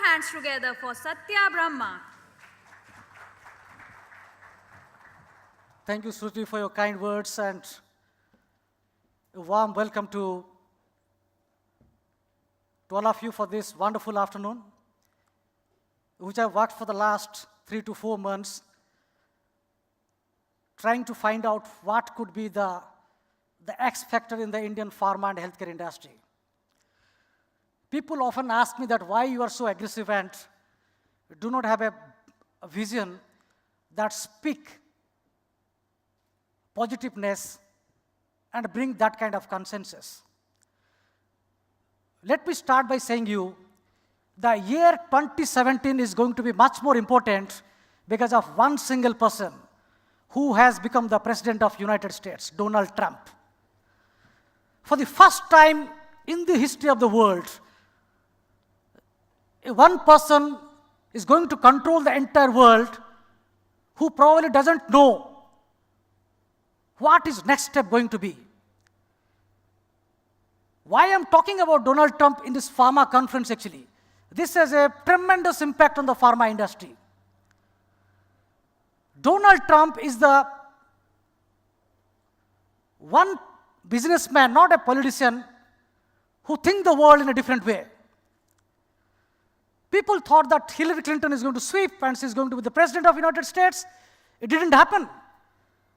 hands together for Satya Brahma. Thank you, Shruti, for your kind words and a warm welcome to all of you for this wonderful afternoon, which I've worked for the last 3 to 4 months, trying to find out what could be the X factor in the Indian pharma and healthcare industry. People often ask me that why you are so aggressive and do not have a vision that speak positiveness and bring that kind of consensus. Let me start by saying you, the year 2017 is going to be much more important because of one single person who has become the President of United States, Donald Trump. For the first time in the history of the world, one person is going to control the entire world who probably doesn't know what is next step going to be. Why I'm talking about Donald Trump in this pharma conference actually? This has a tremendous impact on the pharma industry. Donald Trump is the one businessman, not a politician, who thinks the world in a different way. People thought that Hillary Clinton is going to sweep and she's going to be the President of the United States. It didn't happen.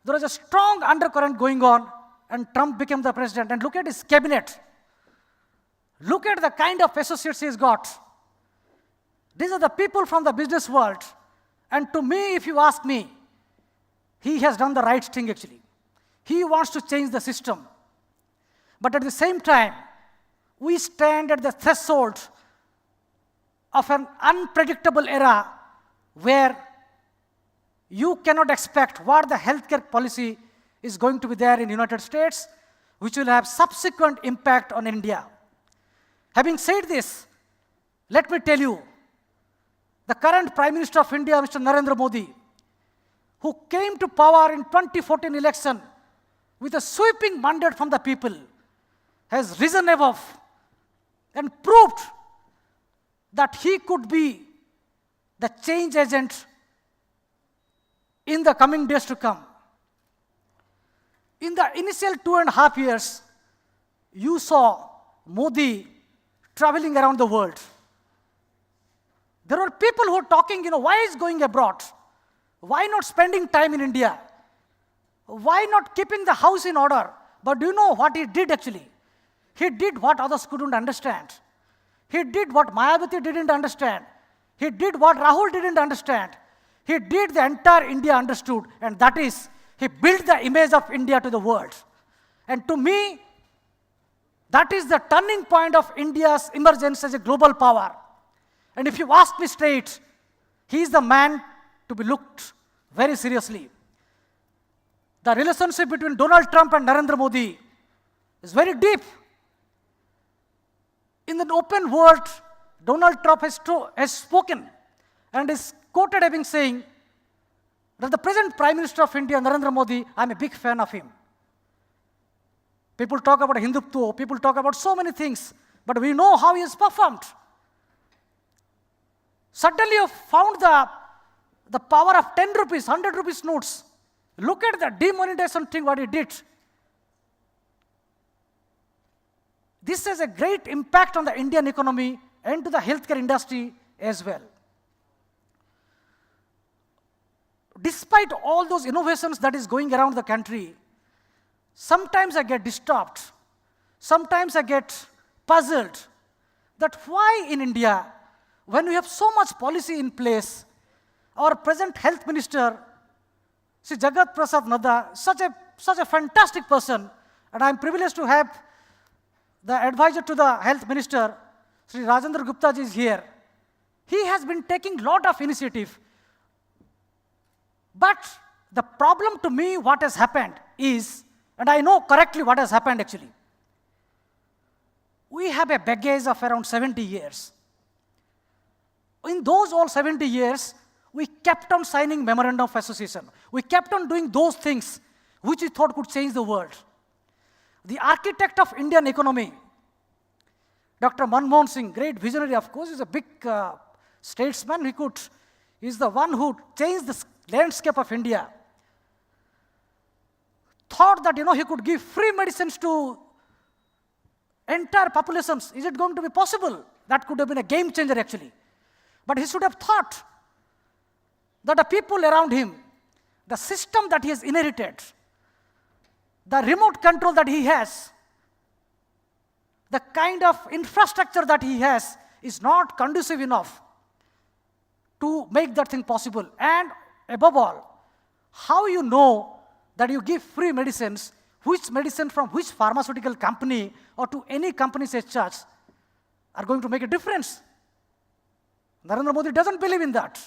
There was a strong undercurrent going on and Trump became the president. And look at his cabinet. Look at the kind of associates he's got. These are the people from the business world. And to me, if you ask me, he has done the right thing actually. He wants to change the system. But at the same time, we stand at the threshold of an unpredictable era where you cannot expect what the healthcare policy is going to be there in the United States, which will have subsequent impact on India. Having said this, let me tell you, the current Prime Minister of India, Mr. Narendra Modi, who came to power in 2014 election with a sweeping mandate from the people, has risen above and proved that he could be the change agent in the coming days to come. In the initial 2.5 years, you saw Modi traveling around the world. There were people who were talking, why is going abroad? Why not spending time in India? Why not keeping the house in order? But do you know what he did actually? He did what others couldn't understand. He did what Mayawati didn't understand. He did what Rahul didn't understand. He did the entire India understood, and that is, he built the image of India to the world. And to me, that is the turning point of India's emergence as a global power. And if you ask me straight, he is the man to be looked very seriously. The relationship between Donald Trump and Narendra Modi is very deep. In the open world, Donald Trump has spoken and is quoted having saying that the present Prime Minister of India, Narendra Modi, I'm a big fan of him. People talk about Hindutva, people talk about so many things, but we know how he has performed. Suddenly you found the power of 10 rupees, 100 rupees notes. Look at the demonetization thing, what he did. This has a great impact on the Indian economy and to the healthcare industry as well. Despite all those innovations that is going around the country, sometimes I get disturbed. Sometimes I get puzzled that why in India, when we have so much policy in place, our present health minister, Sri Jagat Prasad Nadda, such a fantastic person, and I am privileged to have the advisor to the health minister, Sri Rajendra Gupta ji is here. He has been taking a lot of initiative. But the problem to me, what has happened is, and I know correctly what has happened actually. We have a baggage of around 70 years. In those all 70 years, we kept on signing memorandum of association. We kept on doing those things which we thought could change the world. The architect of Indian economy, Dr. Manmohan Singh, great visionary, of course, is a big statesman. He's the one who changed the landscape of India. Thought that, he could give free medicines to entire populations. Is it going to be possible? That could have been a game changer, actually. But he should have thought that the people around him, the system that he has inherited, the remote control that he has, the kind of infrastructure that he has is not conducive enough to make that thing possible. And above all, how you know that you give free medicines, which medicine from which pharmaceutical company or to any companies as such are going to make a difference? Narendra Modi doesn't believe in that.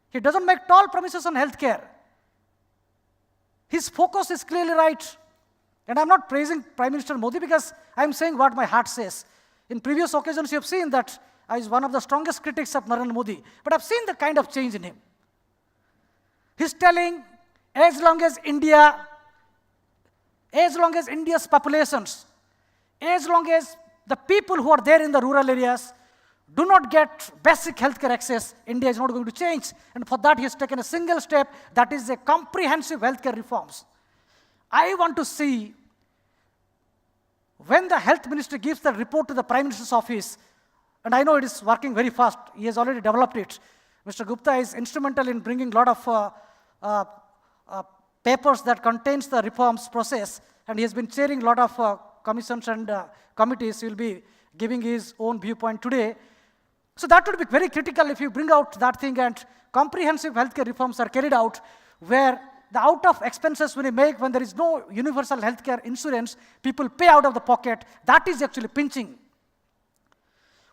He doesn't make tall promises on healthcare. His focus is clearly right. And I'm not praising Prime Minister Modi because I'm saying what my heart says. In previous occasions, you have seen that I was one of the strongest critics of Narendra Modi. But I've seen the kind of change in him. He's telling, as long as India's populations, as long as the people who are there in the rural areas do not get basic healthcare access, India is not going to change. And for that, he has taken a single step, that is a comprehensive healthcare reforms. I want to see when the health minister gives the report to the Prime Minister's office, and I know it is working very fast, he has already developed it. Mr. Gupta is instrumental in bringing a lot of papers that contains the reforms process, and he has been chairing a lot of commissions and committees. He will be giving his own viewpoint today. So that would be very critical if you bring out that thing and comprehensive healthcare reforms are carried out, where the out of expenses when there is no universal healthcare insurance, people pay out of the pocket. That is actually pinching.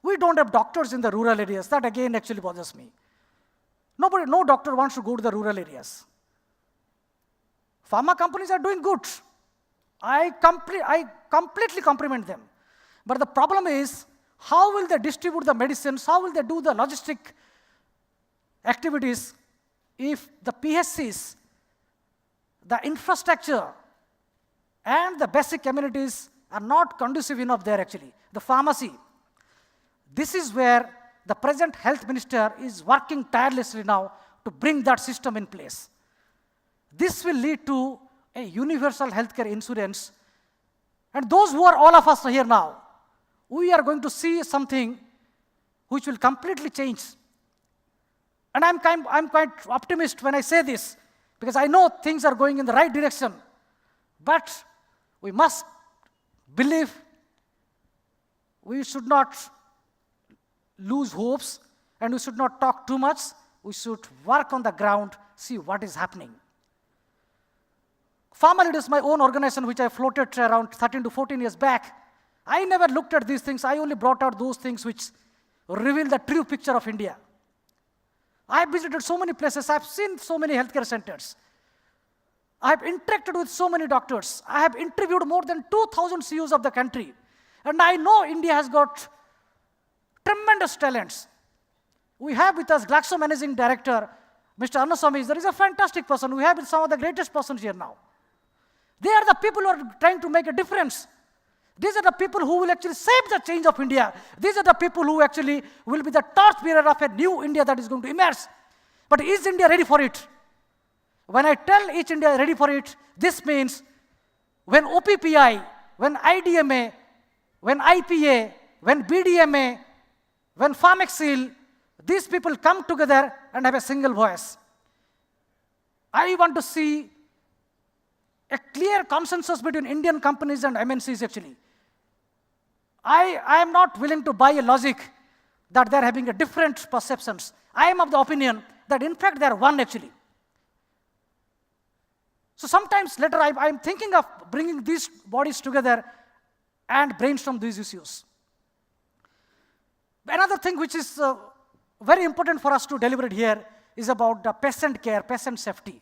We don't have doctors in the rural areas. That again actually bothers me. No doctor wants to go to the rural areas. Pharma companies are doing good. I completely compliment them. But the problem is, how will they distribute the medicines? How will they do the logistic activities if the PSCs, the infrastructure, and the basic amenities are not conducive enough there actually? The pharmacy. This is where the present health minister is working tirelessly now to bring that system in place. This will lead to a universal healthcare insurance. And those who are all of us here now, we are going to see something which will completely change. And I'm quite optimistic when I say this, because I know things are going in the right direction. But we must believe, we should not lose hopes, and we should not talk too much. We should work on the ground, see what is happening. Farmer Leaders, my own organization, which I floated around 13 to 14 years back, I never looked at these things. I only brought out those things which reveal the true picture of India. I have visited so many places. I have seen so many healthcare centers. I have interacted with so many doctors. I have interviewed more than 2,000 CEOs of the country. And I know India has got tremendous talents. We have with us Glaxo Managing Director, Mr. Annaswamy. There is a fantastic person. We have some of the greatest persons here now. They are the people who are trying to make a difference. These are the people who will actually save the change of India. These are the people who actually will be the torchbearer of a new India that is going to emerge. But is India ready for it? When I tell each India ready for it, this means when OPPI, when IDMA, when IPA, when BDMA, when Pharmexil, these people come together and have a single voice. I want to see a clear consensus between Indian companies and MNCs actually. I am not willing to buy a logic that they're having a different perceptions. I am of the opinion that in fact they are one actually. So sometimes later I'm thinking of bringing these bodies together and brainstorm these issues. Another thing which is very important for us to deliberate here is about the patient care, patient safety.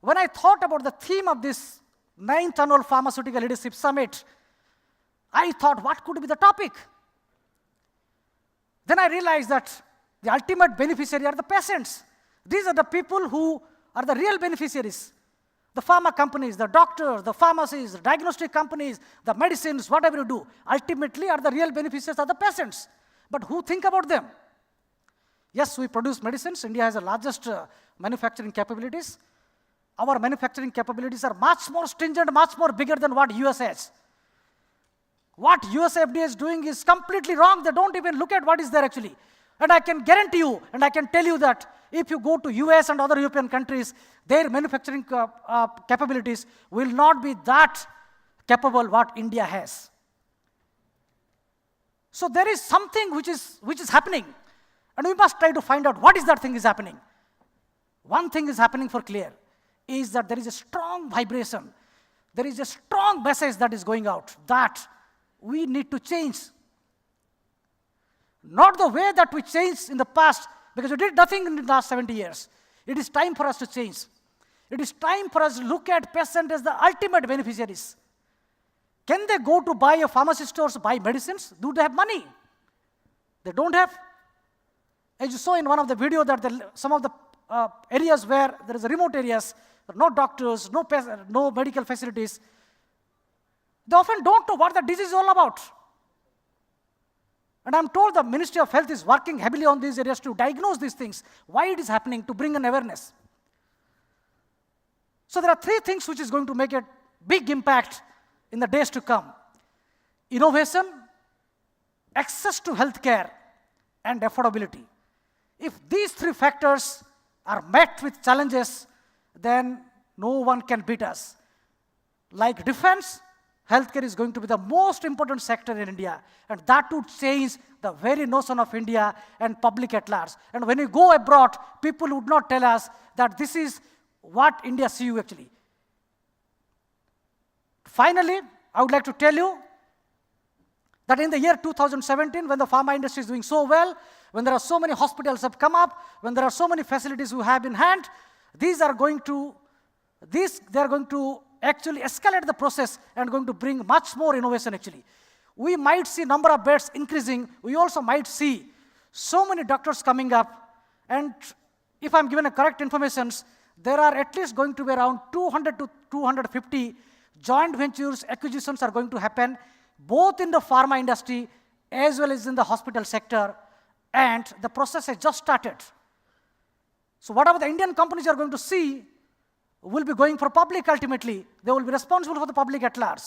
When I thought about the theme of this 9th Annual Pharmaceutical Leadership Summit, I thought, what could be the topic? Then I realized that the ultimate beneficiary are the patients. These are the people who are the real beneficiaries. The pharma companies, the doctors, the pharmacies, the diagnostic companies, the medicines, whatever you do, ultimately are the real beneficiaries are the patients. But who think about them? Yes, we produce medicines. India has the largest manufacturing capabilities. Our manufacturing capabilities are much more stringent, much more bigger than what US has. What US FDA is doing is completely wrong. They don't even look at what is there actually. And I can guarantee you, and I can tell you that if you go to US and other European countries, their manufacturing capabilities will not be that capable what India has. So there is something which is happening, and we must try to find out what is that thing is happening. One thing is happening for clear, is that there is a strong vibration. There is a strong message that is going out that we need to change. Not the way that we changed in the past, because we did nothing in the last 70 years. It is time for us to change. It is time for us to look at patients as the ultimate beneficiaries. Can they go to buy a pharmacy stores, buy medicines? Do they have money? They don't have. As you saw in one of the videos, that some of the areas where there is remote areas, there are no doctors, no medical facilities, they often don't know what the disease is all about. And I'm told the Ministry of Health is working heavily on these areas to diagnose these things, why it is happening, to bring an awareness. So there are three things which is going to make a big impact in the days to come: innovation, access to healthcare, and affordability. If these three factors are met with challenges, then no one can beat us. Like defense, healthcare is going to be the most important sector in India, and that would change the very notion of India and public at large. And when you go abroad, people would not tell us that this is what India sees you actually. Finally, I would like to tell you that in the year 2017, when the pharma industry is doing so well, when there are so many hospitals have come up, when there are so many facilities who have in hand, they are going to actually escalate the process and going to bring much more innovation actually. We might see number of beds increasing. We also might see so many doctors coming up. And if I'm given a correct information, there are at least going to be around 200 to 250 joint ventures, acquisitions are going to happen, both in the pharma industry as well as in the hospital sector. And the process has just started. So whatever the Indian companies are going to see will be going for public ultimately. They will be responsible for the public at large.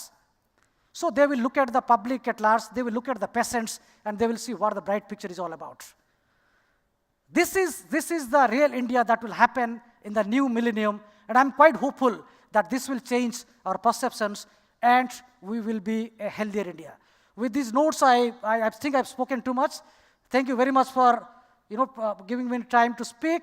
So they will look at the public at large, they will look at the patients, and they will see what the bright picture is all about. This is the real India that will happen in the new millennium, and I'm quite hopeful that this will change our perceptions and we will be a healthier India. With these notes, I think I've spoken too much. Thank you very much for giving me time to speak.